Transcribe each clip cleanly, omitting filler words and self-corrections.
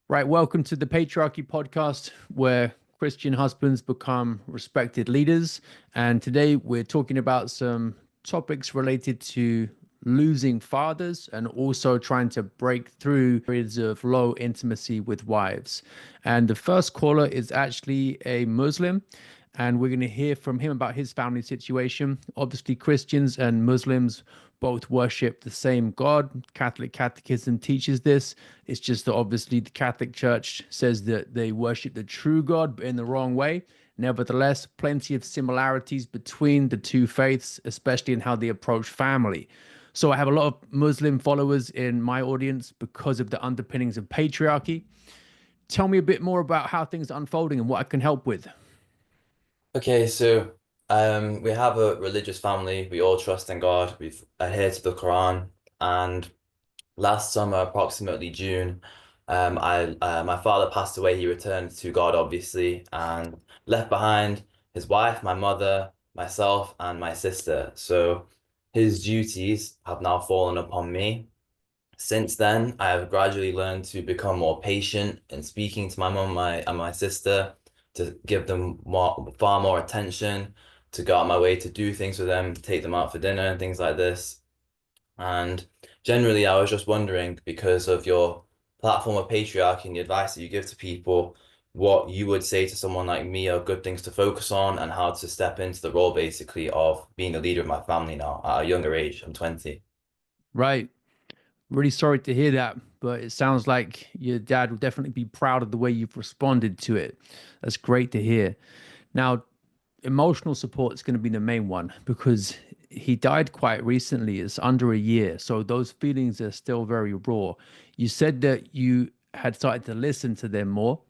Right, welcome to the Patriarchy Podcast, where Christian husbands become respected leaders. And today we're talking about some topics related to losing fathers and also trying to break through periods of low intimacy with wives. And the first caller is actually a Muslim, and we're going to hear from him about his family situation. Obviously, Christians and Muslims both worship the same God. Catholic Catechism teaches this. It's just that obviously the Catholic Church says that they worship the true God, but in the wrong way. Nevertheless, plenty of similarities between the two faiths, especially in how they approach family. So I have a lot of Muslim followers in my audience because of the underpinnings of patriarchy. Tell me a bit more about how things are unfolding and what I can help with. Okay, so we have a religious family. We all trust in God. We've adhered to the Quran. And last summer, approximately June, I my father passed away. He returned to God, obviously, and left behind his wife, my mother, myself, and my sister. So his duties have now fallen upon me. Since then, I have gradually learned to become more patient in speaking to my mum, and my sister, to give them far more attention, to go out of my way to do things with them, to take them out for dinner and things like this. And generally, I was just wondering, because of your platform of patriarchy and the advice that you give to people, what you would say to someone like me are good things to focus on and how to step into the role basically of being the leader of my family now at a younger age. I'm 20. Right. Really sorry to hear that, but it sounds like your dad will definitely be proud of the way you've responded to it. That's great to hear. Now, emotional support is going to be the main one because he died quite recently. It's under a year. So those feelings are still very raw. You said that you had started to listen to them more.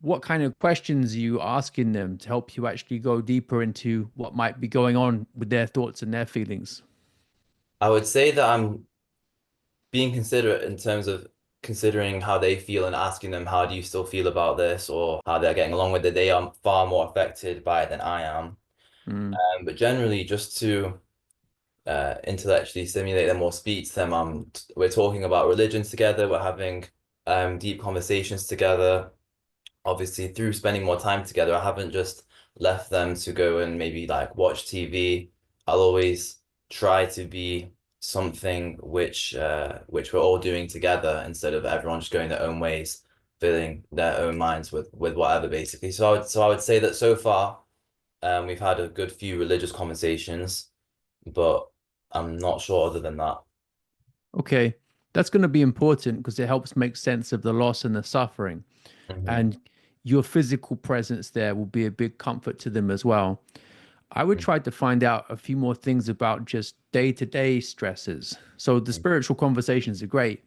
What kind of questions are you asking them to help you actually go deeper into what might be going on with their thoughts and their feelings? I would say that I'm being considerate in terms of considering how they feel and asking them, how do you still feel about this, or how they're getting along with it. They are far more affected by it than I am. Mm, But generally, just to intellectually stimulate them or speak to them, we're talking about religion together. We're having deep conversations together. Obviously, through spending more time together, I haven't just left them to go and maybe like watch TV. I'll always try to be something which we're all doing together instead of everyone just going their own ways, filling their own minds with whatever basically. So I would say that so far, we've had a good few religious conversations, but I'm not sure other than that. okay. That's going to be important because it helps make sense of the loss and the suffering. Hmm. And your physical presence there will be a big comfort to them as well. I would try to find out a few more things about just day to day stresses. So the spiritual conversations are great,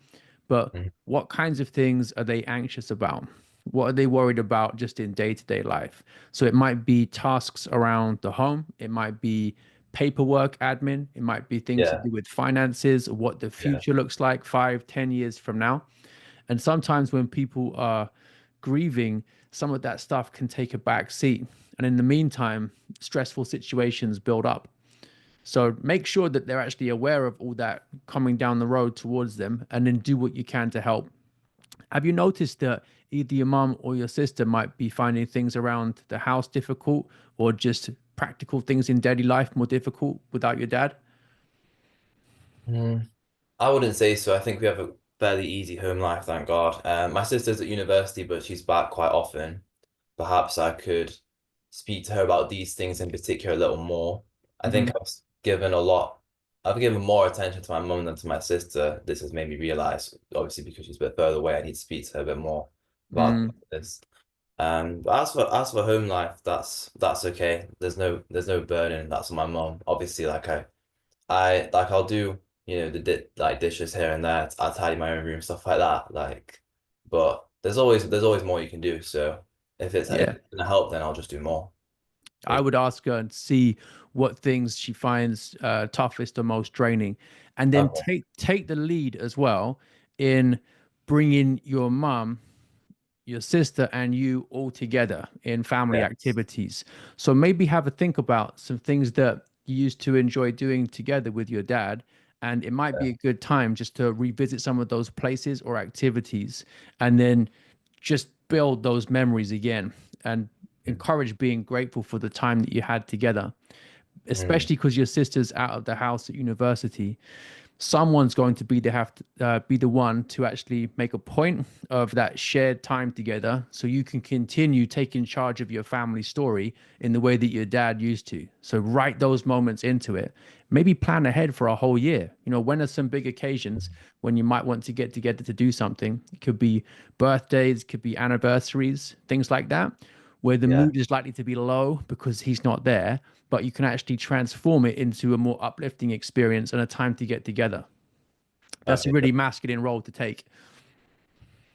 but Hmm. what kinds of things are they anxious about? What are they worried about just in day to day life? So it might be tasks around the home, it might be paperwork admin, it might be things to Yeah, do with finances, what the yeah. future looks like 5, 10 years from now. And sometimes when people are grieving, some of that stuff can take a back seat. And in the meantime, stressful situations build up. So make sure that they're actually aware of all that coming down the road towards them and then do what you can to help. Have you noticed that either your mom or your sister might be finding things around the house difficult or just practical things in daily life more difficult without your dad? Mm. I wouldn't say so. I think we have a fairly easy home life, thank God. My sister's at university, but she's back quite often. Perhaps I could speak to her about these things in particular a little more. I think Hmm. I've given more attention to my mum than to my sister. This has made me realize, obviously, because she's a bit further away, I need to speak to her a bit more about Mm, this. But as for home life, that's okay. There's no burden. That's on my mum. Obviously, I'll do, the dishes here and there. I'll tidy my own room, stuff like that. But there's always more you can do. So if yeah. it's gonna help, then I'll just do more. I Basically. would ask her and see what things she finds toughest or most draining, and then Okay. take the lead as well in bringing your mum, your sister, and you all together in family Yes. activities. So maybe have a think about some things that you used to enjoy doing together with your dad, And it might Yeah. be a good time just to revisit some of those places or activities and then just build those memories again and encourage being grateful for the time that you had together, Mm. especially because your sister's out of the house at university. Someone's going to be be the one to actually make a point of that shared time together so you can continue taking charge of your family story in the way that your dad used to. So write those moments into it. Maybe plan ahead for a whole year. When are some big occasions when you might want to get together to do something? It could be birthdays, could be anniversaries, things like that, where the Yeah, mood is likely to be low because he's not there, but you can actually transform it into a more uplifting experience and a time to get together. That's a okay. really masculine role to take.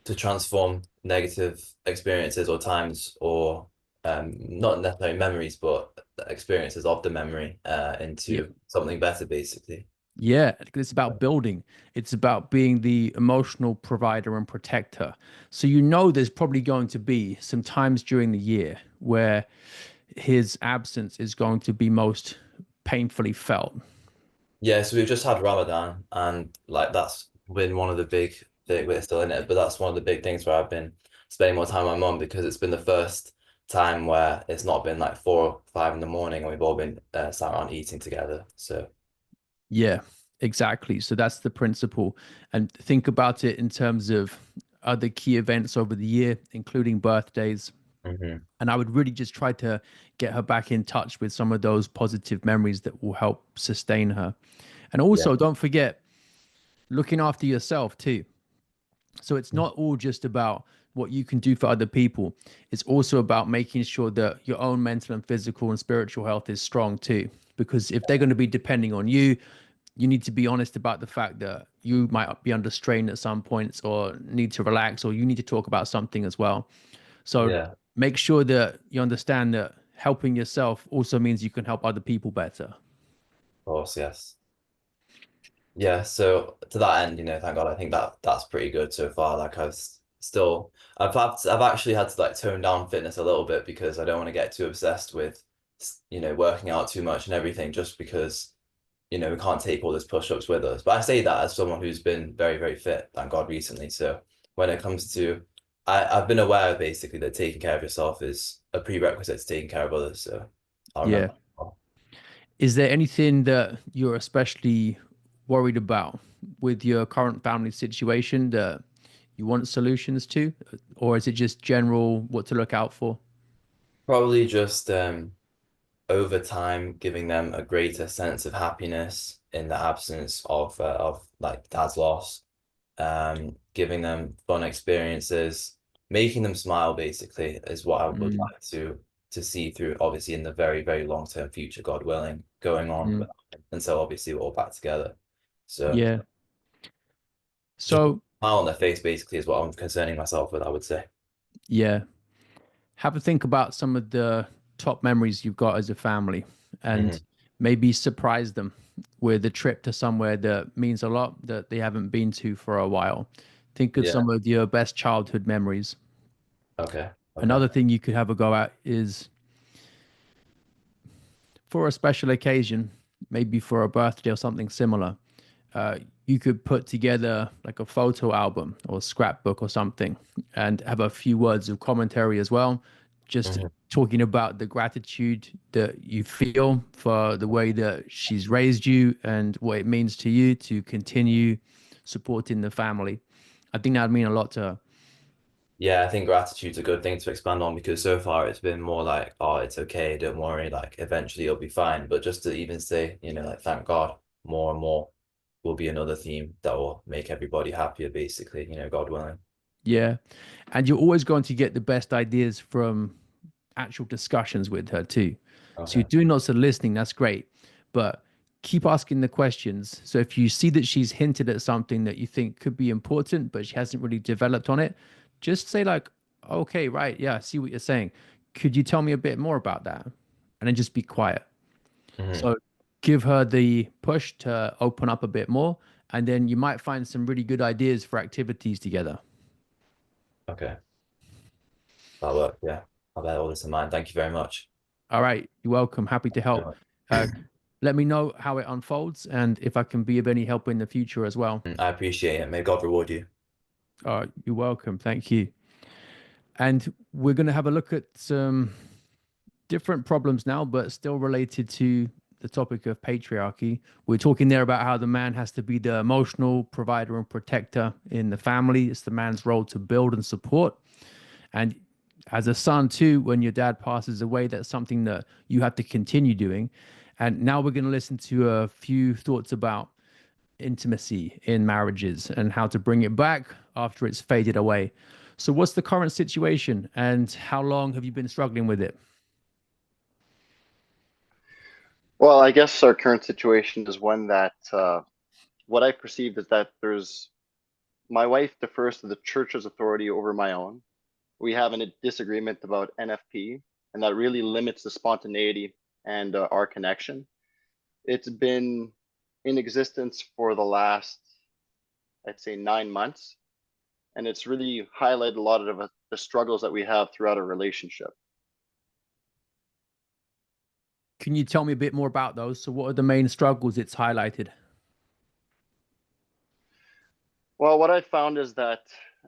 To transform negative experiences or times or not necessarily memories, but experiences of the memory Yeah. into something better, basically. Yeah, it's about building. It's about being the emotional provider and protector. So there's probably going to be some times during the year where his absence is going to be most painfully felt. Yeah, so we've just had Ramadan, and like that's been one of the big things. We're still in it, but that's one of the big things where I've been spending more time with my mum because it's been the first time where it's not been like 4 or 5 in the morning, and we've all been sat around eating together. So, Yeah, exactly. So that's the principle. And think about it in terms of other key events over the year, including birthdays. mhm. And I would really just try to get her back in touch with some of those positive memories that will help sustain her. And Yeah, also, don't forget looking after yourself too. So it's not all just about what you can do for other people. It's also about making sure that your own mental and physical and spiritual health is strong too. Because if they're going to be depending on you, you need to be honest about the fact that you might be under strain at some points or need to relax or you need to talk about something as well. So yeah, of make sure that you understand that helping yourself also means you can help other people better. course, yes. Yeah, so to that end, thank God, I think that that's pretty good so far. Like still, I've actually had to like tone down fitness a little bit because I don't want to get too obsessed with, working out too much and everything, just because, we can't take all those push-ups with us. But I say that as someone who's been very, very fit, thank God, recently. So when it comes to, I've been aware basically that taking care of yourself is a prerequisite to taking care of others. So I'll Yeah. remember. Is there anything that you're especially worried about with your current family situation that you want solutions to? Or is it just general what to look out for? Probably just over time, giving them a greater sense of happiness in the absence of like dad's loss, giving them fun experiences, making them smile basically is what I would Mm, like to see through, obviously in the very, very long term future, God willing, going on mm, with, until obviously we're all back together. So yeah. just put a So, smile on their face basically is what I'm concerning myself with, I would say. yeah, have a think about some of the top memories you've got as a family and Hmm. maybe surprise them with a trip to somewhere that means a lot that they haven't been to for a while. Think of Yeah. some of your best childhood memories. Okay. Okay. Another thing you could have a go at is for a special occasion, maybe for a birthday or something similar. uh, you could put together like a photo album or scrapbook or something and have a few words of commentary as well, just Hmm. talking about the gratitude that you feel for the way that she's raised you and what it means to you to continue supporting the family. I think that'd mean a lot to her. Yeah, I think gratitude's a good thing to expand on because so far it's been more like, oh, it's okay, don't worry, like eventually it'll be fine. But just to even say, like thank God, more and more will be another theme that will make everybody happier, basically, God willing. Yeah. And you're always going to get the best ideas from actual discussions with her too. So you're Okay. doing lots of listening, that's great. But keep asking the questions. So if you see that she's hinted at something that you think could be important, but she hasn't really developed on it, just say like, okay, right, yeah, I see what you're saying. Could you tell me a bit more about that? And then just be quiet. Hmm. So give her the push to open up a bit more, and then you might find some really good ideas for activities together. Okay. That worked. Yeah. I'll bear all this in mind. Thank you very much. All right, you're welcome. Happy to help. Uh, Yeah. Let me know how it unfolds and if I can be of any help in the future as well. I appreciate it. May God reward you. You're welcome. Thank you. And we're going to have a look at some different problems now, but still related to the topic of patriarchy. We're talking there about how the man has to be the emotional provider and protector in the family. It's the man's role to build and support. And as a son, too, when your dad passes away, that's something that you have to continue doing. And now we're going to listen to a few thoughts about intimacy in marriages and how to bring it back after it's faded away. So, what's the current situation and how long have you been struggling with it? Well, I guess our current situation is one that what I perceive is that there's my wife defers to the church's authority over my own. We have a disagreement about NFP, and that really limits the spontaneity and our connection. It's been in existence for the last, I'd say, 9 months, and it's really highlighted a lot of the struggles that we have throughout our relationship. Can you tell me a bit more about those? So, what are the main struggles it's highlighted? Well, what I found is that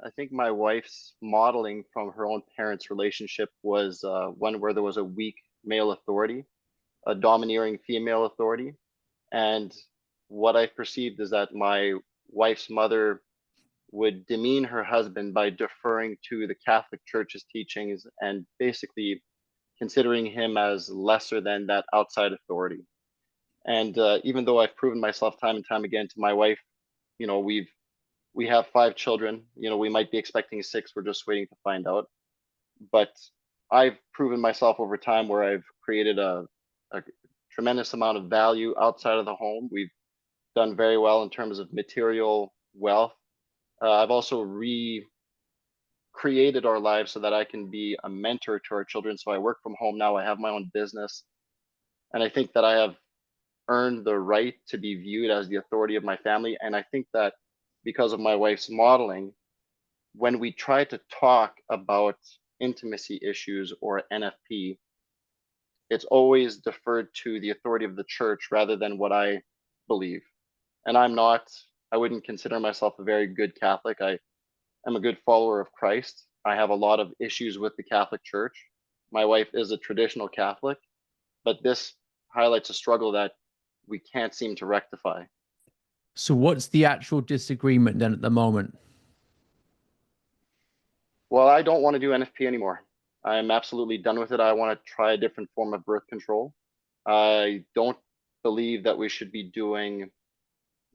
I think my wife's modeling from her own parents' relationship was one where there was a weak male authority, a domineering female authority. And what I perceived is that my wife's mother would demean her husband by deferring to the Catholic Church's teachings and basically considering him as lesser than that outside authority. And even though I've proven myself time and time again to my wife, you know, we have 5 children. You know, we might be expecting 6. We're just waiting to find out. But I've proven myself over time where I've created a tremendous amount of value outside of the home. We've done very well in terms of material wealth. I've also recreated our lives so that I can be a mentor to our children. So I work from home now. I have my own business. And I think that I have earned the right to be viewed as the authority of my family. And I think that because of my wife's modeling, when we try to talk about intimacy issues or NFP, it's always deferred to the authority of the church rather than what I believe. And I wouldn't consider myself a very good Catholic. I am a good follower of Christ. I have a lot of issues with the Catholic Church. My wife is a traditional Catholic, but this highlights a struggle that we can't seem to rectify. So, what's the actual disagreement then at the moment? Well, I don't want to do NFP anymore. I'm absolutely done with it. I want to try a different form of birth control. I don't believe that we should be doing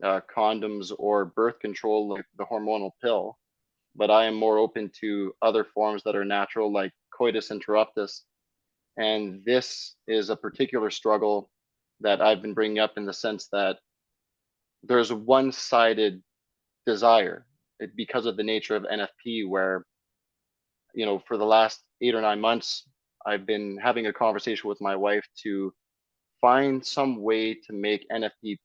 condoms or birth control like the hormonal pill, but I am more open to other forms that are natural, like coitus interruptus. And this is a particular struggle that I've been bringing up in the sense that there's a one-sided desire because of the nature of NFP, where, you know, for the last 8 or 9 months, I've been having a conversation with my wife to find some way to make NFP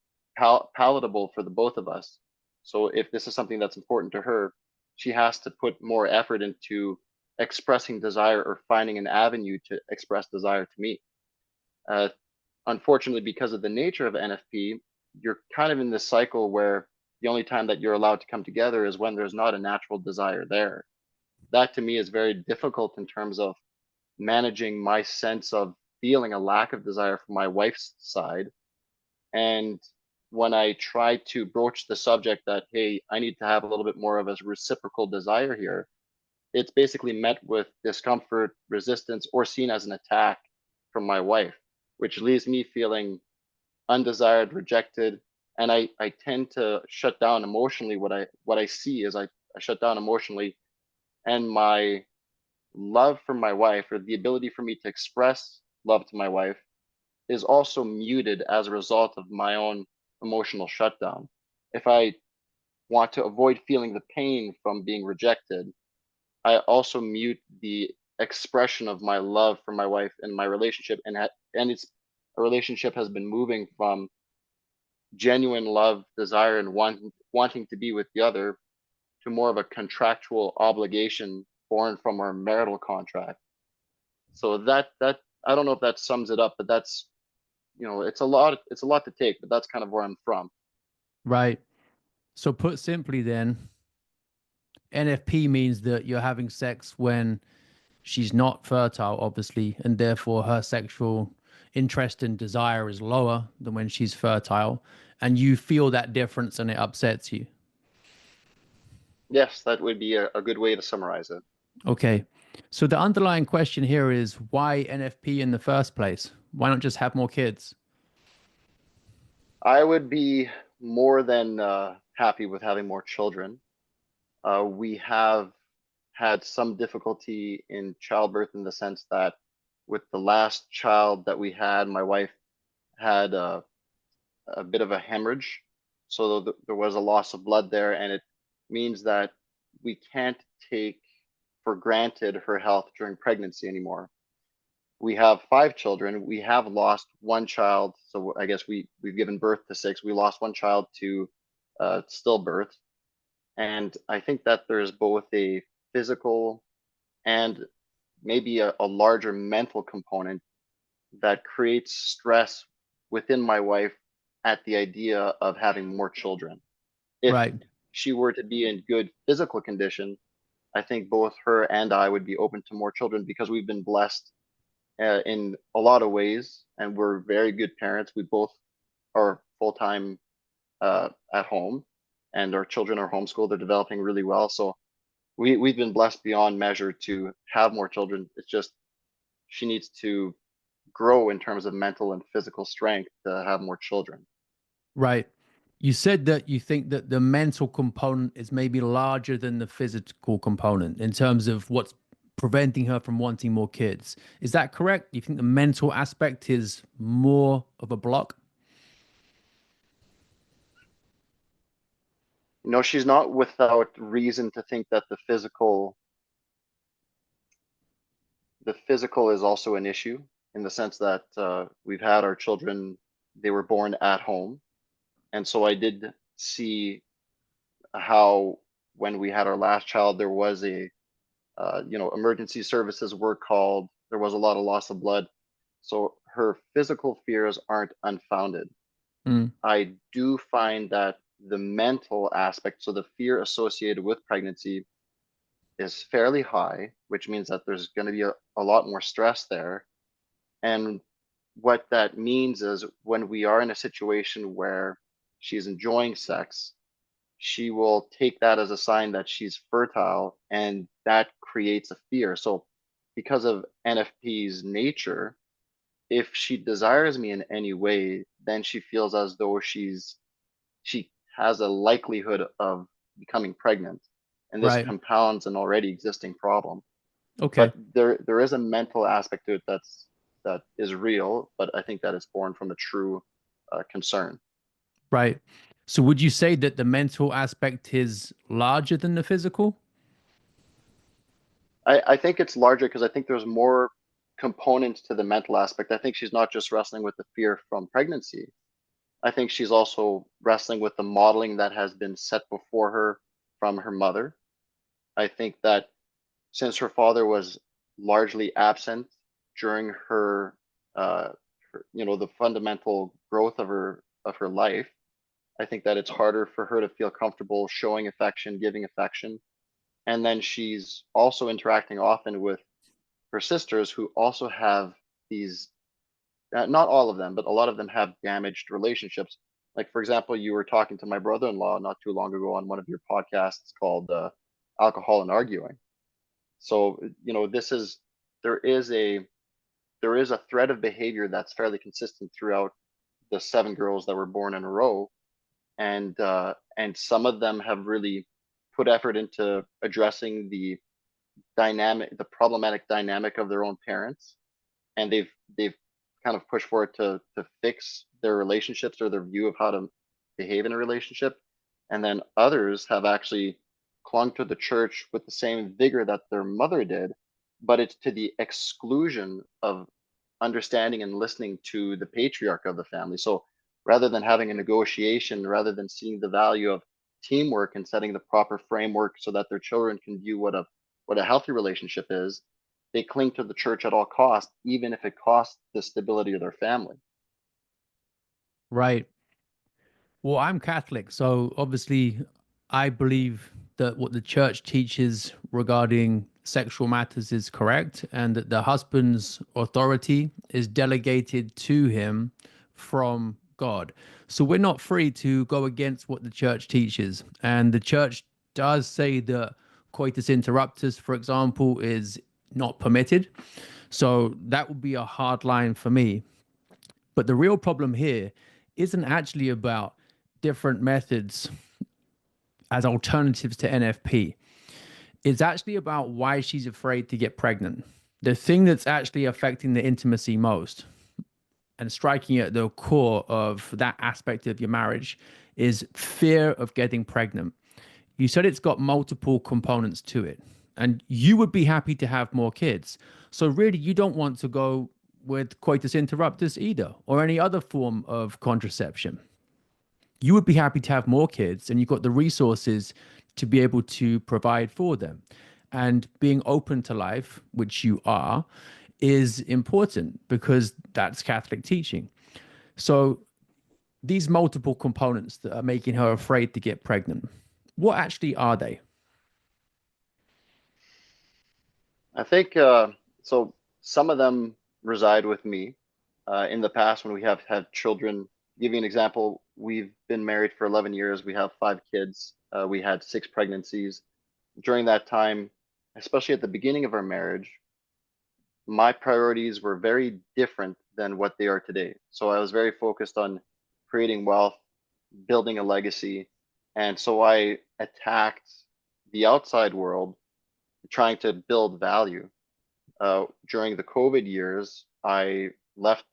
palatable for the both of us. So if this is something that's important to her, she has to put more effort into expressing desire or finding an avenue to express desire to me. Uh, Unfortunately, because of the nature of NFP, you're kind of in this cycle where the only time that you're allowed to come together is when there's not a natural desire there. That to me is very difficult in terms of managing my sense of feeling a lack of desire from my wife's side. And when I try to broach the subject that, hey, I need to have a little bit more of a reciprocal desire here, it's basically met with discomfort, resistance, or seen as an attack from my wife, which leaves me feeling undesired, rejected. And I tend to shut down emotionally. What I see is I shut down emotionally, and my love for my wife, or the ability for me to express love to my wife, is also muted as a result of my own emotional shutdown. If I want to avoid feeling the pain from being rejected, I also mute the expression of my love for my wife and my relationship, and it's a relationship has been moving from genuine love, desire, and wanting to be with the other to more of a contractual obligation born from our marital contract. So that I don't know if that sums it up, but it's a lot to take, but that's kind of where I'm from. Right. So put simply then, NFP means that you're having sex when she's not fertile, obviously, and therefore her sexual interest and desire is lower than when she's fertile. And you feel that difference and it upsets you. Yes, that would be a good way to summarize it. Okay. So the underlying question here is why NFP in the first place? Why not just have more kids? I would be more than happy with having more children. We have had some difficulty in childbirth in the sense that with the last child that we had, my wife had a bit of a hemorrhage. So there was a loss of blood there, and it means that we can't take for granted her health during pregnancy anymore. We have 5 children. We have lost one child. So I guess we've given birth to 6. We lost one child to stillbirth. And I think that there's both a physical and maybe a larger mental component that creates stress within my wife at the idea of having more children. If Right. she were to be in good physical condition, I think both her and I would be open to more children because we've been blessed in a lot of ways, and we're very good parents. We both are full time at home, and our children are homeschooled. They're developing really well. So we've been blessed beyond measure to have more children. It's just she needs to grow in terms of mental and physical strength to have more children. Right. You said that you think that the mental component is maybe larger than the physical component in terms of what's preventing her from wanting more kids. Is that correct? You think the mental aspect is more of a block? She's not without reason to think that the physical is also an issue in the sense that we've had our children, they were born at home. And so I did see how when we had our last child, there was emergency services were called. There was a lot of loss of blood. So her physical fears aren't unfounded. Mm, I do find that the mental aspect, so the fear associated with pregnancy, is fairly high, which means that there's going to be a lot more stress there. And what that means is when we are in a situation where she's enjoying sex, she will take that as a sign that she's fertile, and that creates a fear. So, because of NFP's nature, if she desires me in any way, then she feels as though she has a likelihood of becoming pregnant, and this right. compounds an already existing problem. Okay. But there is a mental aspect to it that is real, but I think that is born from a true concern. Right. So would you say that the mental aspect is larger than the physical? I think it's larger because I think there's more components to the mental aspect. I think she's not just wrestling with the fear from pregnancy. I think she's also wrestling with the modeling that has been set before her from her mother. I think that since her father was largely absent during the fundamental growth of her life, I think that it's harder for her to feel comfortable showing affection, giving affection. And then she's also interacting often with her sisters who also have these, not all of them, but a lot of them have damaged relationships. Like, for example, you were talking to my brother-in-law not too long ago on one of your podcasts called Alcohol and Arguing. So, there is a there is a thread of behavior that's fairly consistent throughout the 7 girls that were born in a row, and some of them have really put effort into addressing the problematic dynamic of their own parents, and they've kind of pushed for it to fix their relationships or their view of how to behave in a relationship. And then others have actually clung to the church with the same vigor that their mother did, but it's to the exclusion of understanding and listening to the patriarch of the family. So rather than having a negotiation, rather than seeing the value of teamwork and setting the proper framework so that their children can view what a healthy relationship is, they cling to the church at all costs, even if it costs the stability of their family. Right. Well, I'm Catholic, so obviously I believe that what the church teaches regarding sexual matters is correct, and that the husband's authority is delegated to him from God. So we're not free to go against what the church teaches. And the church does say that coitus interruptus, for example, is not permitted. So that would be a hard line for me. But the real problem here isn't actually about different methods as alternatives to NFP. It's actually about why she's afraid to get pregnant. The thing that's actually affecting the intimacy most and striking at the core of that aspect of your marriage is fear of getting pregnant. You said it's got multiple components to it, and you would be happy to have more kids. So, really, you don't want to go with coitus interruptus either, or any other form of contraception. You would be happy to have more kids, and you've got the resources to be able to provide for them. And being open to life, which you are, is important because that's Catholic teaching. So these multiple components that are making her afraid to get pregnant, what actually are they? I think so. Some of them reside with me. In the past, when we have had children, give you an example, we've been married for 11 years. We have 5 kids. We had 6 pregnancies. During that time, especially at the beginning of our marriage, my priorities were very different than what they are today. So I was very focused on creating wealth, building a legacy. And so I attacked the outside world trying to build value. During the COVID years, I left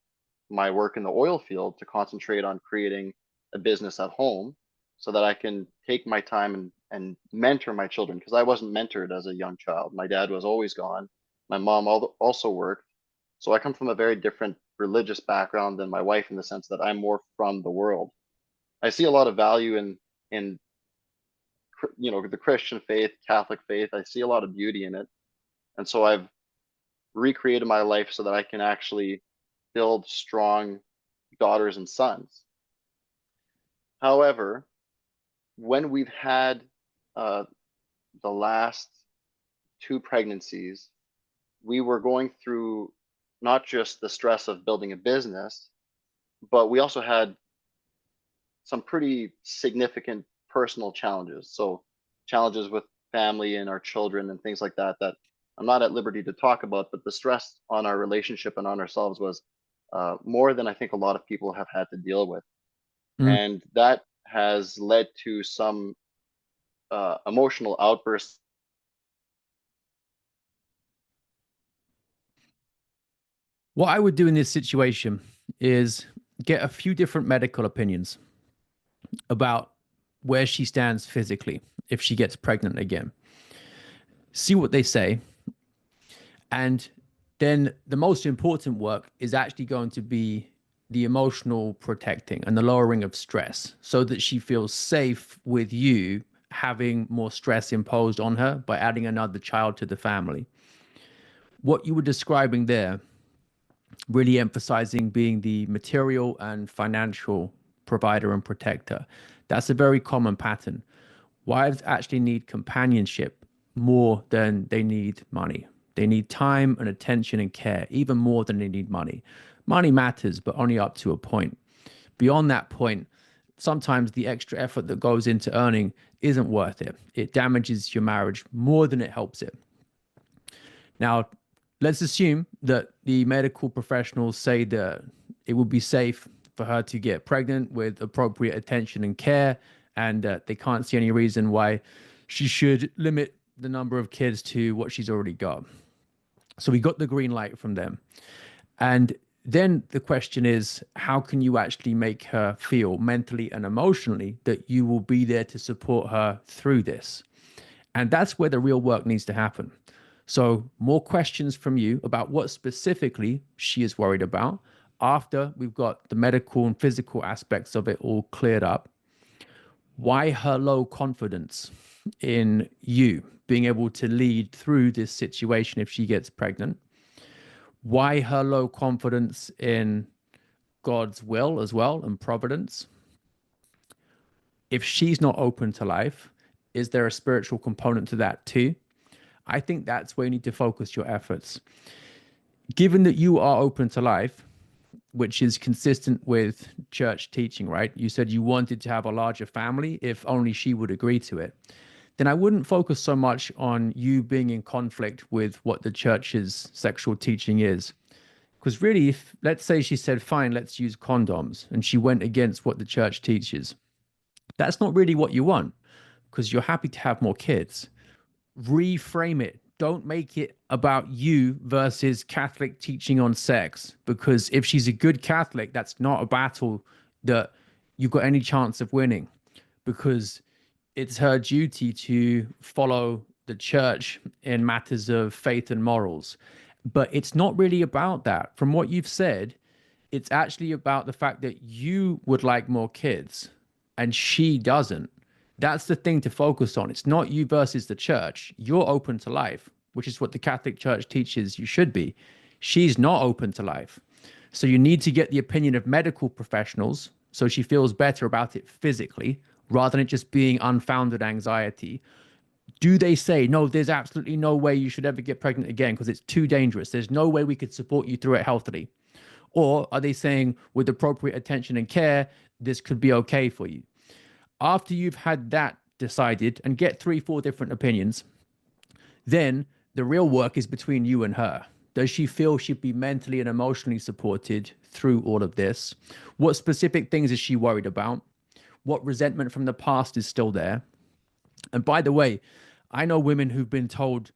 my work in the oil field to concentrate on creating a business at home so that I can take my time and mentor my children because I wasn't mentored as a young child. My dad was always gone. My mom also worked. So I come from a very different religious background than my wife in the sense that I'm more from the world. I see a lot of value in the Christian faith, Catholic faith. I see a lot of beauty in it. And so I've recreated my life so that I can actually build strong daughters and sons. However, when we've had the last 2 pregnancies, we were going through not just the stress of building a business, but we also had some pretty significant personal challenges. So challenges with family and our children and things like that, that I'm not at liberty to talk about, but the stress on our relationship and on ourselves was more than I think a lot of people have had to deal with. Mm. And that has led to some emotional outbursts. What I would do in this situation is get a few different medical opinions about where she stands physically if she gets pregnant again. See what they say. And then the most important work is actually going to be the emotional protecting and the lowering of stress so that she feels safe with you having more stress imposed on her by adding another child to the family. What you were describing there, really emphasizing being the material and financial provider and protector, that's a very common pattern. Wives actually need companionship more than they need money. They need time and attention and care, even more than they need money. Money matters, but only up to a point. Beyond that point, sometimes the extra effort that goes into earning isn't worth it. It damages your marriage more than it helps it. Now, let's assume that the medical professionals say that it would be safe for her to get pregnant with appropriate attention and care, and they can't see any reason why she should limit the number of kids to what she's already got. So we got the green light from them. And then the question is, how can you actually make her feel mentally and emotionally that you will be there to support her through this? And that's where the real work needs to happen. So more questions from you about what specifically she is worried about after we've got the medical and physical aspects of it all cleared up. Why her low confidence in you being able to lead through this situation if she gets pregnant? Why her low confidence in God's will as well and providence. If she's not open to life, is there a spiritual component to that too? I think that's where you need to focus your efforts. Given that you are open to life, which is consistent with church teaching, right? You said you wanted to have a larger family if only she would agree to it. Then I wouldn't focus so much on you being in conflict with what the church's sexual teaching is. Because really, if let's say she said, fine, let's use condoms, and she went against what the church teaches, that's not really what you want because you're happy to have more kids. Reframe it. Don't make it about you versus Catholic teaching on sex. Because if she's a good Catholic, that's not a battle that you've got any chance of winning. Because it's her duty to follow the church in matters of faith and morals. But it's not really about that. From what you've said, it's actually about the fact that you would like more kids and she doesn't. That's the thing to focus on. It's not you versus the church. You're open to life, which is what the Catholic Church teaches you should be. She's not open to life. So you need to get the opinion of medical professionals so she feels better about it physically rather than it just being unfounded anxiety. Do they say, no, there's absolutely no way you should ever get pregnant again because it's too dangerous? There's no way we could support you through it healthily. Or are they saying, with appropriate attention and care, this could be okay for you? After you've had that decided and get 3, 4 different opinions, then the real work is between you and her. Does she feel she'd be mentally and emotionally supported through all of this? What specific things is she worried about? What resentment from the past is still there? And by the way, I know women who've been told,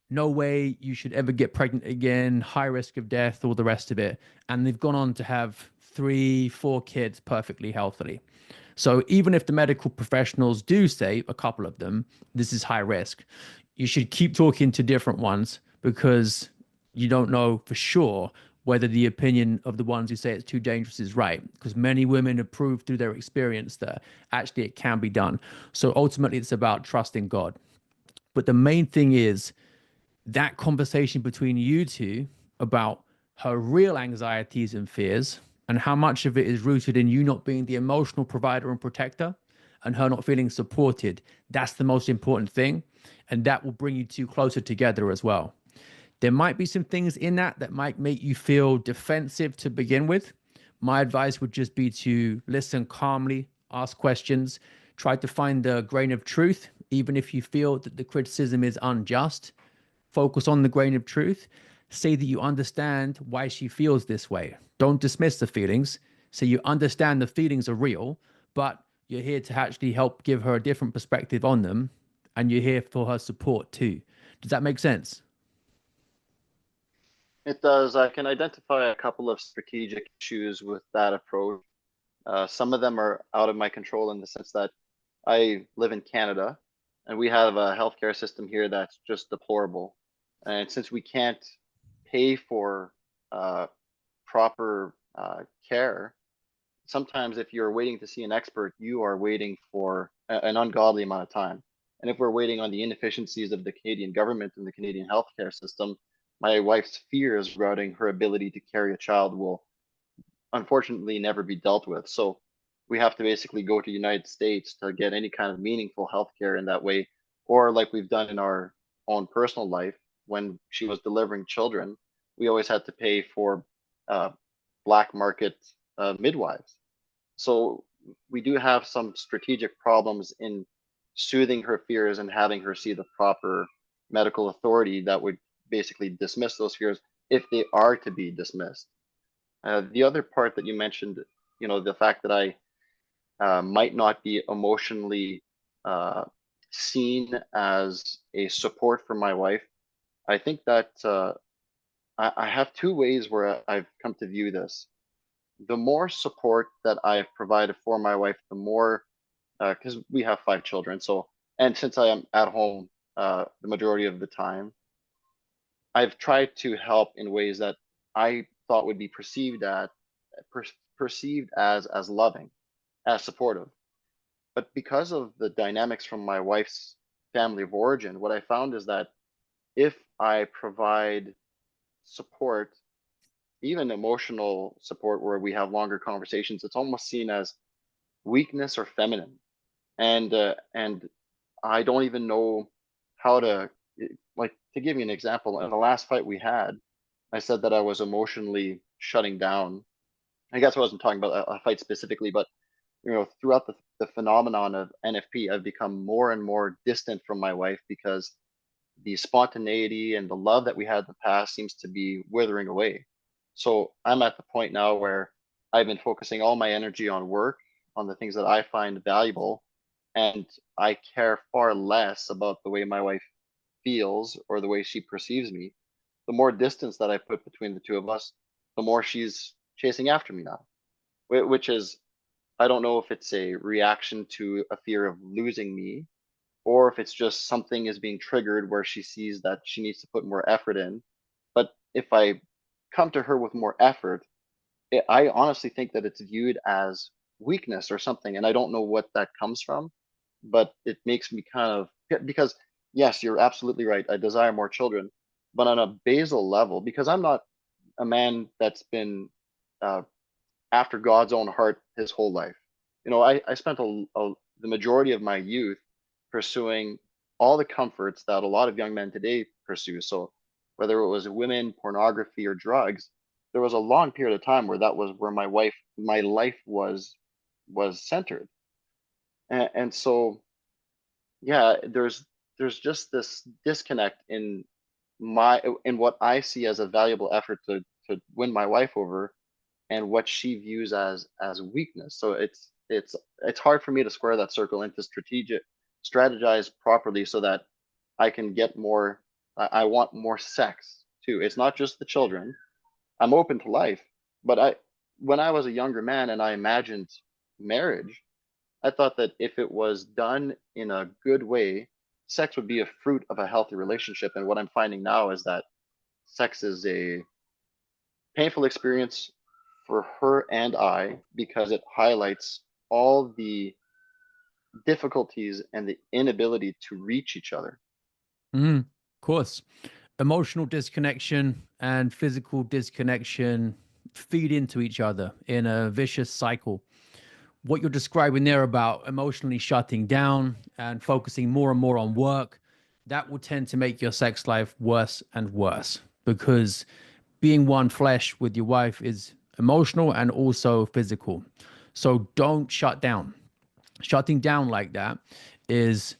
no way you should ever get pregnant again, high risk of death, all the rest of it. And they've gone on to have 3, 4 kids perfectly healthily. So even if the medical professionals do say, a couple of them, this is high risk, you should keep talking to different ones because you don't know for sure whether the opinion of the ones who say it's too dangerous is right. Because many women have proved through their experience that actually it can be done. So ultimately, it's about trusting God. But the main thing is that conversation between you two about her real anxieties and fears and how much of it is rooted in you not being the emotional provider and protector and her not feeling supported. That's the most important thing. And that will bring you two closer together as well. There might be some things in that that might make you feel defensive to begin with. My advice would just be to listen calmly, ask questions, try to find the grain of truth, even if you feel that the criticism is unjust. Focus on the grain of truth. Say that you understand why she feels this way. Don't dismiss the feelings. Say you understand the feelings are real, but you're here to actually help give her a different perspective on them. And you're here for her support too. Does that make sense? It does. I can identify a couple of strategic issues with that approach. Some of them are out of my control in the sense that I live in Canada and we have a healthcare system here that's just deplorable. And since we can't pay for proper care, sometimes if you're waiting to see an expert, you are waiting for an ungodly amount of time. And if we're waiting on the inefficiencies of the Canadian government and the Canadian healthcare system, my wife's fears regarding her ability to carry a child will unfortunately never be dealt with. So we have to basically go to the United States to get any kind of meaningful healthcare in that way, or like we've done in our own personal life when she was delivering children, we always had to pay for uh, black market midwives. So we do have some strategic problems in soothing her fears and having her see the proper medical authority that would basically dismiss those fears if they are to be dismissed. The other part that you mentioned, the fact that I might not be emotionally seen as a support for my wife. I think that I have two ways where I've come to view this. The more support that I've provided for my wife, the more, because we have 5 children. So, and since I am at home the majority of the time, I've tried to help in ways that I thought would be per, perceived as loving, as supportive. But because of the dynamics from my wife's family of origin, what I found is that if I provide support, even emotional support where we have longer conversations, it's almost seen as weakness or feminine. And I don't even know how to like, to give you an example. In the last fight we had, I said that I was emotionally shutting down. I guess I wasn't talking about a fight specifically, but throughout the phenomenon of NFP, I've become more and more distant from my wife because the spontaneity and the love that we had in the past seems to be withering away. So I'm at the point now where I've been focusing all my energy on work, on the things that I find valuable, and I care far less about the way my wife feels or the way she perceives me. The more distance that I put between the two of us, the more she's chasing after me now, which is, I don't know if it's a reaction to a fear of losing me, or if it's just something is being triggered where she sees that she needs to put more effort in. But if I come to her with more effort, I honestly think that it's viewed as weakness or something, and I don't know what that comes from, but it makes me kind of, because yes, you're absolutely right. I desire more children, but on a basal level, because I'm not a man that's been uh, after God's own heart his whole life. I spent the majority of my youth pursuing all the comforts that a lot of young men today pursue. So whether it was women, pornography, or drugs, there was a long period of time where that was where my life was centered. And so, yeah, there's just this disconnect in what I see as a valuable effort to win my wife over, and what she views as weakness. So it's hard for me to square that circle and to strategize properly so that I can get more. I want more sex too. It's not just the children. I'm open to life, but when I was a younger man and I imagined marriage, I thought that if it was done in a good way, sex would be a fruit of a healthy relationship. And what I'm finding now is that sex is a painful experience for her and I because it highlights all the difficulties and the inability to reach each other. Of course. Emotional disconnection and physical disconnection feed into each other in a vicious cycle. What you're describing there about emotionally shutting down and focusing more and more on work, that will tend to make your sex life worse and worse, because being one flesh with your wife is emotional and also physical. So don't shut down. Shutting down like that is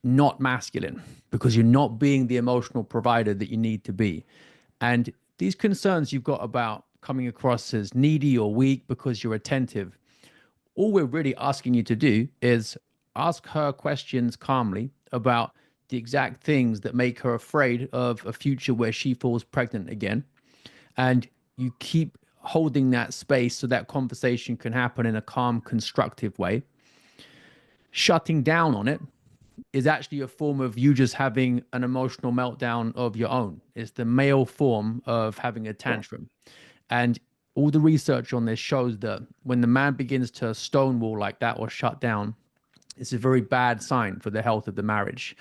not masculine, because you're not being the emotional provider that you need to be. And these concerns you've got about coming across as needy or weak because you're attentive, all we're really asking you to do is ask her questions calmly about the exact things that make her afraid of a future where she falls pregnant again. And you keep holding that space so that conversation can happen in a calm, constructive way. Shutting down on it is actually a form of you just having an emotional meltdown of your own. It's the male form of having a tantrum. And all the research on this shows that when the man begins to stonewall like that or shut down, it's a very bad sign for the health of the marriage.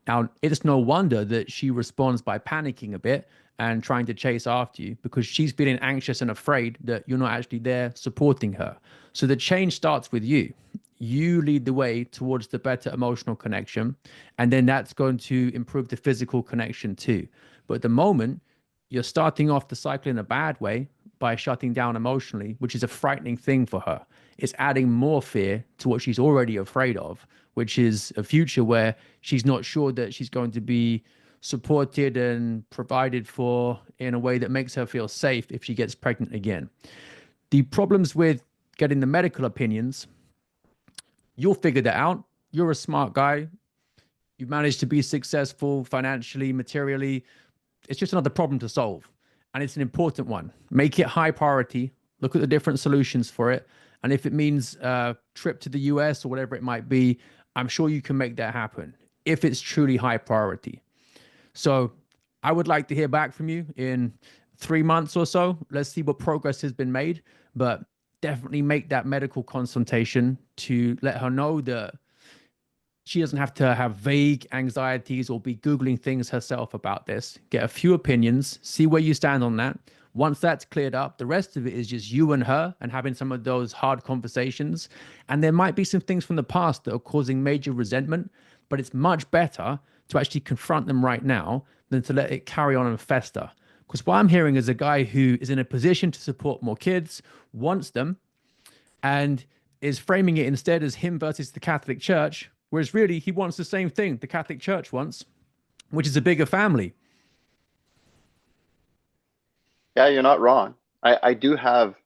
Now, it's no wonder that she responds by panicking a bit and trying to chase after you, because she's feeling anxious and afraid that you're not actually there supporting her. So the change starts with you. You lead the way towards the better emotional connection, and then that's going to improve the physical connection too. But at the moment, you're starting off the cycle in a bad way by shutting down emotionally, which is a frightening thing for her. It's adding more fear to what she's already afraid of, which is a future where she's not sure that she's going to be supported and provided for in a way that makes her feel safe if she gets pregnant again. The problems with getting the medical opinions, you'll figure that out. You're a smart guy. You've managed to be successful financially, materially. It's just another problem to solve. And it's an important one. Make it high priority. Look at the different solutions for it. And if it means a trip to the US or whatever it might be, I'm sure you can make that happen if it's truly high priority. So I would like to hear back from you in 3 months or so. Let's see what progress has been made. But definitely make that medical consultation to let her know that she doesn't have to have vague anxieties or be Googling things herself about this. Get a few opinions, see where you stand on that. Once that's cleared up, the rest of it is just you and her and having some of those hard conversations. And there might be some things from the past that are causing major resentment, but it's much better to actually confront them right now than to let it carry on and fester. Because what I'm hearing is a guy who is in a position to support more kids, wants them, and is framing it instead as him versus the Catholic Church, whereas really he wants the same thing the Catholic Church wants, which is a bigger family. Yeah, you're not wrong. I do have,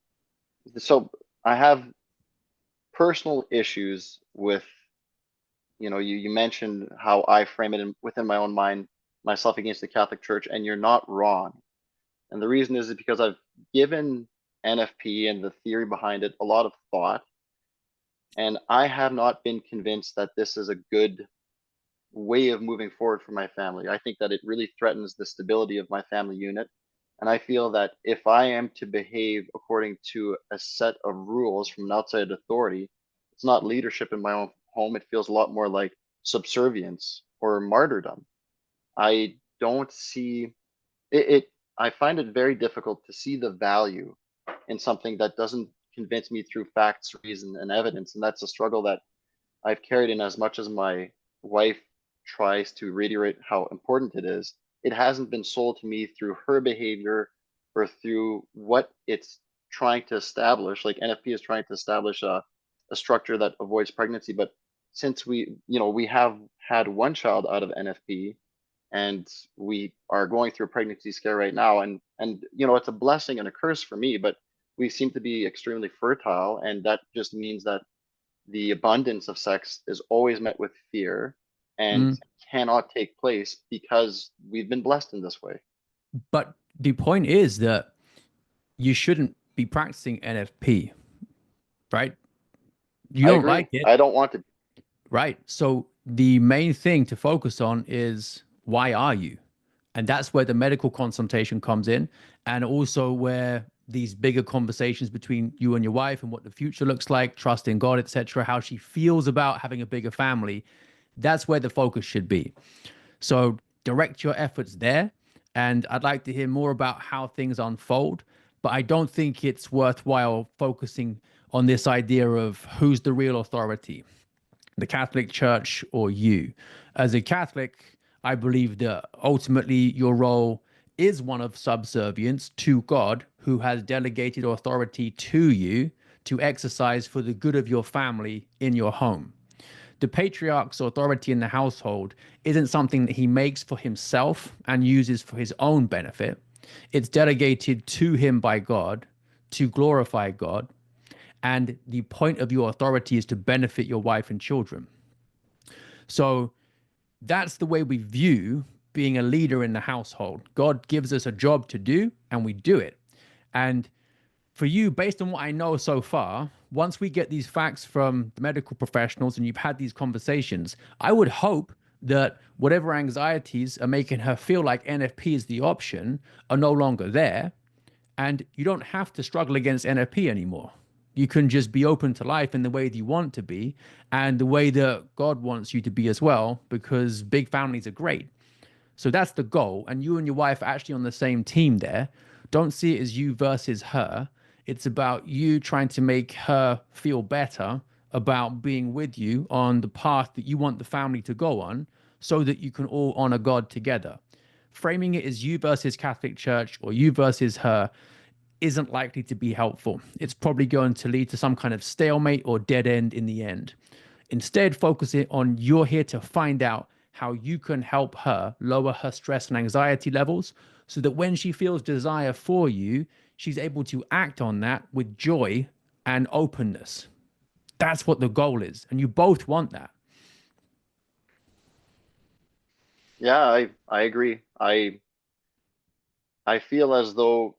so I have personal issues with, you mentioned how I frame it within my own mind, myself against the Catholic Church, and you're not wrong. And the reason is because I've given NFP and the theory behind it a lot of thought, and I have not been convinced that this is a good way of moving forward for my family. I think that it really threatens the stability of my family unit. And I feel that if I am to behave according to a set of rules from an outside authority, it's not leadership in my own home. It feels a lot more like subservience or martyrdom. I don't see it. I find it very difficult to see the value in something that doesn't convince me through facts, reason, and evidence. And that's a struggle that I've carried in as much as my wife tries to reiterate how important it is. It hasn't been sold to me through her behavior or through what it's trying to establish. Like NFP is trying to establish a structure that avoids pregnancy. But since we have had one child out of NFP and we are going through a pregnancy scare right now, and it's a blessing and a curse for me, but we seem to be extremely fertile, and that just means that the abundance of sex is always met with fear and Mm. cannot take place because we've been blessed in this way. But the point is that you shouldn't be practicing NFP, right? You I don't agree. like it, I don't want to. right? So the main thing to focus on is why are you? And that's where the medical consultation comes in, and also where these bigger conversations between you and your wife and what the future looks like, trust in God, etc., how she feels about having a bigger family, that's where the focus should be. So direct your efforts there. And I'd like to hear more about how things unfold. But I don't think it's worthwhile focusing on this idea of who's the real authority, the Catholic Church or you. As a Catholic, I believe that ultimately your role is one of subservience to God, who has delegated authority to you to exercise for the good of your family in your home. The patriarch's authority in the household isn't something that he makes for himself and uses for his own benefit. It's delegated to him by God to glorify God. And the point of your authority is to benefit your wife and children. So that's the way we view being a leader in the household. God gives us a job to do, and we do it. And for you, based on what I know so far, once we get these facts from the medical professionals and you've had these conversations, I would hope that whatever anxieties are making her feel like NFP is the option are no longer there. And you don't have to struggle against NFP anymore. You can just be open to life in the way that you want to be and the way that God wants you to be as well, because big families are great. So that's the goal. And you and your wife are actually on the same team there. Don't see it as you versus her. It's about you trying to make her feel better about being with you on the path that you want the family to go on so that you can all honor God together. Framing it as you versus Catholic Church or you versus her isn't likely to be helpful. It's probably going to lead to some kind of stalemate or dead end in the end. Instead, focus it on you're here to find out how you can help her lower her stress and anxiety levels so that when she feels desire for you, she's able to act on that with joy and openness. That's what the goal is. And you both want that. Yeah, I agree. I feel as though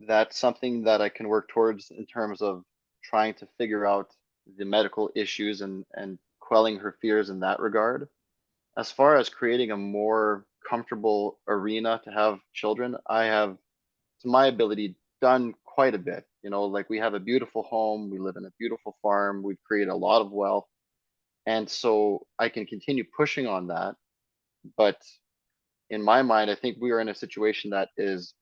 that's something that I can work towards in terms of trying to figure out the medical issues and quelling her fears in that regard. As far as creating a more comfortable arena to have children, I have, to my ability, done quite a bit. Like we have a beautiful home, we live in a beautiful farm, we've created a lot of wealth. And so I can continue pushing on that. But in my mind, I think we are in a situation that is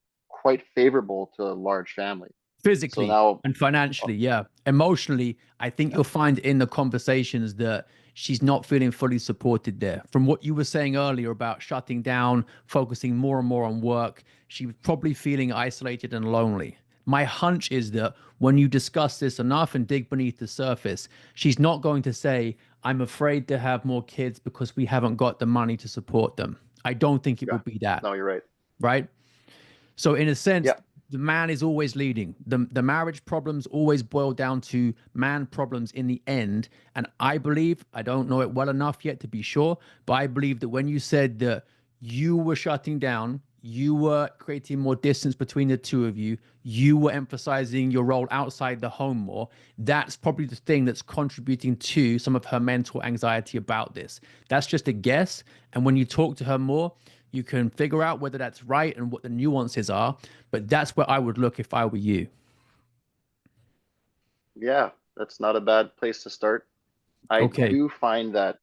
quite favorable to a large family. So Physically now, and financially, yeah. Emotionally, I think yeah, you'll find in the conversations that she's not feeling fully supported there. From what you were saying earlier about shutting down, focusing more and more on work, she was probably feeling isolated and lonely. My hunch is that when you discuss this enough and dig beneath the surface, she's not going to say, I'm afraid to have more kids because we haven't got the money to support them. I don't think it yeah, will be that, no, you're right. right? So in a sense, Yeah, the man is always leading. The marriage problems always boil down to man problems in the end. And I believe, I don't know it well enough yet to be sure, but I believe that when you said that you were shutting down, you were creating more distance between the two of you were emphasizing your role outside the home more, that's probably the thing that's contributing to some of her mental anxiety about this. That's just a guess. And when you talk to her more, you can figure out whether that's right and what the nuances are. But that's where I would look if I were you. yeah, that's not a bad place to start. I Okay. do find that.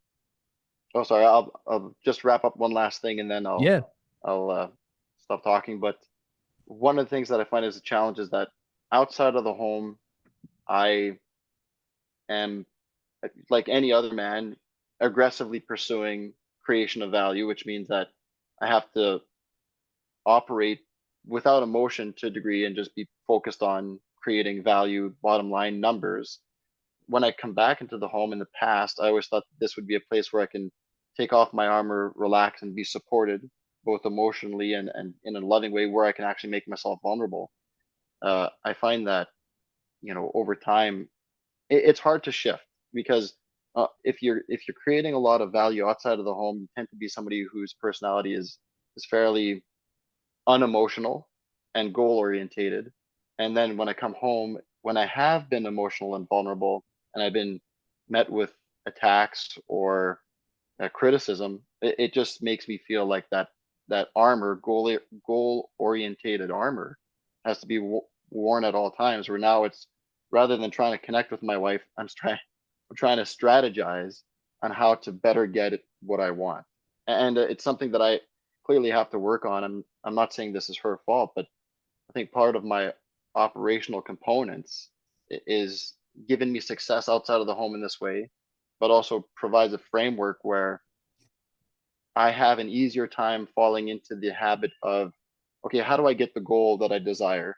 Oh, sorry. I'll just wrap up one last thing and then Yeah. I'll stop talking. But one of the things that I find is a challenge is that outside of the home, I am, like any other man, aggressively pursuing creation of value, which means that I have to operate without emotion to a degree and just be focused on creating value, bottom line numbers. When I come back into the home in the past, I always thought this would be a place where I can take off my armor, relax, and be supported both emotionally and in a loving way where I can actually make myself vulnerable. I find that, over time, it's hard to shift because if you're creating a lot of value outside of the home, you tend to be somebody whose personality is fairly unemotional and goal orientated. And then when I come home, when I have been emotional and vulnerable and I've been met with attacks or criticism, it just makes me feel like that armor, goal orientated armor, has to be worn at all times. Where now it's, rather than trying to connect with my wife, I'm trying to strategize on how to better get it what I want, and it's something that I clearly have to work on. I'm not saying this is her fault, but I think part of my operational components is giving me success outside of the home in this way, but also provides a framework where I have an easier time falling into the habit of, okay, how do I get the goal that I desire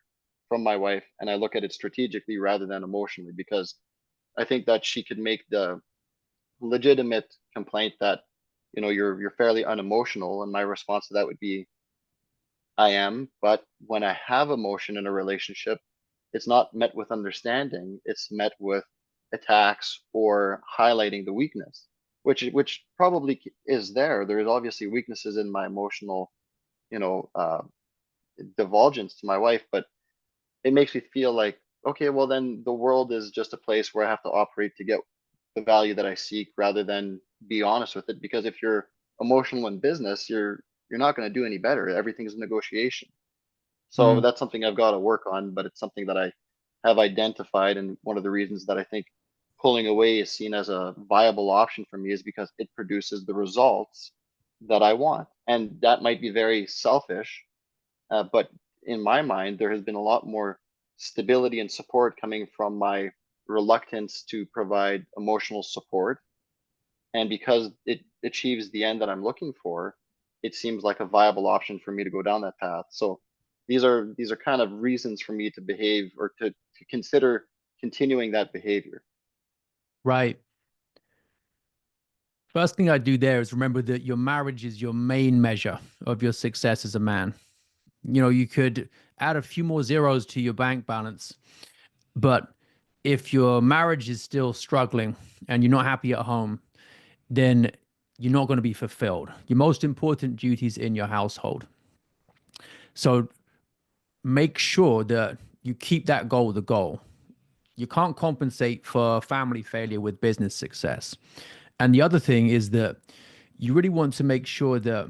from my wife? And I look at it strategically rather than emotionally, because I think that she could make the legitimate complaint that, you're fairly unemotional. And my response to that would be, I am, but when I have emotion in a relationship, it's not met with understanding. It's met with attacks or highlighting the weakness, which probably is there. There is obviously weaknesses in my emotional, you know, uh, divulgence to my wife, but it makes me feel like, okay, well then the world is just a place where I have to operate to get the value that I seek rather than be honest with it. Because if you're emotional in business, you're not going to do any better. Everything's a negotiation. So Mm, that's something I've got to work on, but it's something that I have identified. And one of the reasons that I think pulling away is seen as a viable option for me is because it produces the results that I want. And that might be very selfish, but in my mind, there has been a lot more stability and support coming from my reluctance to provide emotional support. And because it achieves the end that I'm looking for, it seems like a viable option for me to go down that path. So these are kind of reasons for me to behave or to consider continuing that behavior. right. First thing I do there is remember that your marriage is your main measure of your success as a man. You could add a few more zeros to your bank balance, but if your marriage is still struggling and you're not happy at home, then you're not going to be fulfilled. Your most important duties in your household. So make sure that you keep that goal the goal. You can't compensate for family failure with business success. And the other thing is that you really want to make sure that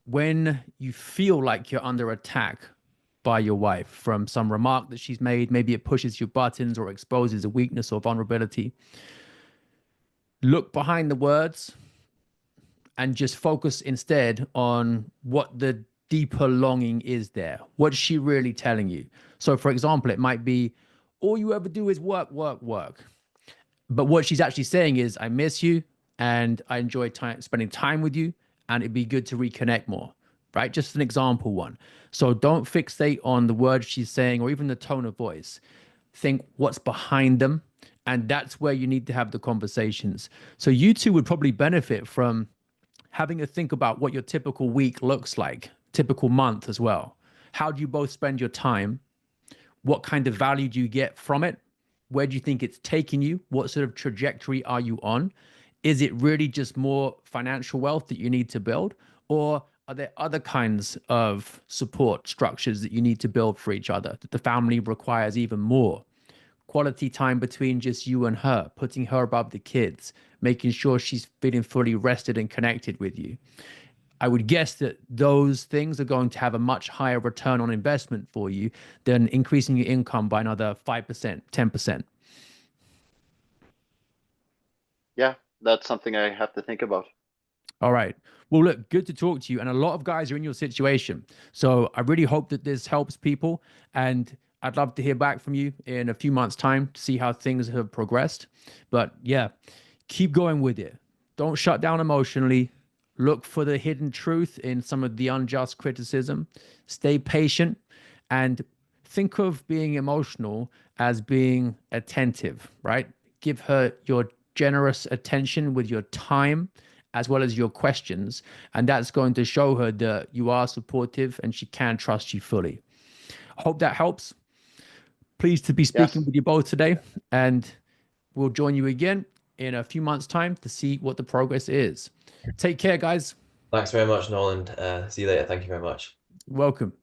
when you feel like you're under attack by your wife from some remark that she's made, maybe it pushes your buttons or exposes a weakness or vulnerability, look behind the words and just focus instead on what the deeper longing is there? What's she really telling you? So, for example, it might be all you ever do is work, work, work. But what she's actually saying is, I miss you and I enjoy spending time with you, and it'd be good to reconnect more, right? Just an example one. So don't fixate on the words she's saying or even the tone of voice. Think what's behind them. And that's where you need to have the conversations. So you two would probably benefit from having a think about what your typical week looks like, typical month as well. How do you both spend your time? What kind of value do you get from it? Where do you think it's taking you? What sort of trajectory are you on? Is it really just more financial wealth that you need to build? Or are there other kinds of support structures that you need to build for each other that the family requires even more? Quality time between just you and her, putting her above the kids, making sure she's feeling fully rested and connected with you. I would guess that those things are going to have a much higher return on investment for you than increasing your income by another 5%, 10%. Yeah, that's something I have to think about. All right. Well, look, good to talk to you. And a lot of guys are in your situation. So I really hope that this helps people. And I'd love to hear back from you in a few months' time to see how things have progressed. But yeah, keep going with it. Don't shut down emotionally. Look for the hidden truth in some of the unjust criticism. Stay patient and think of being emotional as being attentive, right? Give her your generous attention with your time as well as your questions. And that's going to show her that you are supportive and she can trust you fully. Hope that helps. Pleased to be speaking Yes. with you both today. And we'll join you again in a few months' time to see what the progress is. Take care, guys. Thanks very much, Nolan. See you later. Thank you very much. Welcome.